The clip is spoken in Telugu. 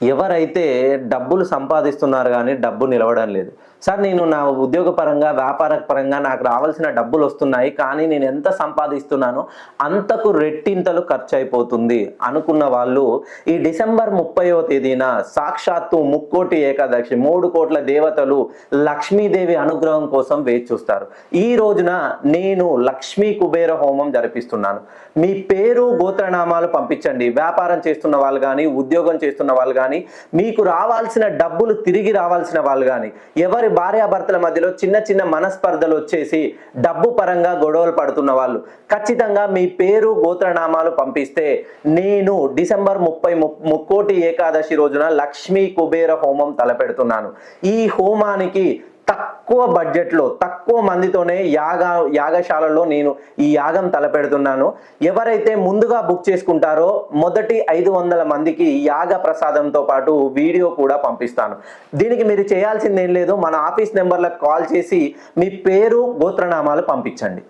ఎవరైతే డబ్బులు సంపాదిస్తున్నారు గానీ డబ్బు నిలవడం లేదు. సార్ నేను నా ఉద్యోగపరంగా, వ్యాపార పరంగా నాకు రావాల్సిన డబ్బులు వస్తున్నాయి. కానీ నేను ఎంత సంపాదిస్తున్నానో అంతకు రెట్టింతలు ఖర్చయిపోతుంది అనుకున్న వాళ్ళు ఈ డిసెంబర్ 30వ తేదీన సాక్షాత్తు ముక్కోటి ఏకాదశి 3 కోట్ల దేవతలు లక్ష్మీదేవి అనుగ్రహం కోసం వేచి చూస్తారు. ఈ రోజున నేను లక్ష్మీ కుబేర హోమం జరిపిస్తున్నాను. మీ పేరు, గోత్రనామాలు పంపించండి. వ్యాపారం చేస్తున్న వాళ్ళు గానీ, ఉద్యోగం చేస్తున్న వాళ్ళు గానీ, మీకు రావాల్సిన డబ్బులు తిరిగి రావాల్సిన వాళ్ళు గానీ, ఎవరి భార్యాభర్తల మధ్యలో చిన్న చిన్న మనస్పర్ధలు వచ్చేసి డబ్బు పరంగా గొడవలు పడుతున్న వాళ్ళు ఖచ్చితంగా మీ పేరు, గోత్రనామాలు పంపిస్తే నేను డిసెంబర్ 30 ముక్కోటి ఏకాదశి రోజున లక్ష్మీ కుబేర హోమం తలపెడుతున్నాను. ఈ హోమానికి తక్కువ బడ్జెట్లో, తక్కువ మందితోనే యాగశాలలో నేను ఈ యాగం తలపెడుతున్నాను. ఎవరైతే ముందుగా బుక్ చేసుకుంటారో మొదటి 500 మందికి యాగ ప్రసాదంతో పాటు వీడియో కూడా పంపిస్తాను. దీనికి మీరు చేయాల్సింది ఏం లేదు, మన ఆఫీస్ నెంబర్లకు కాల్ చేసి మీ పేరు, గోత్రనామాలు పంపించండి.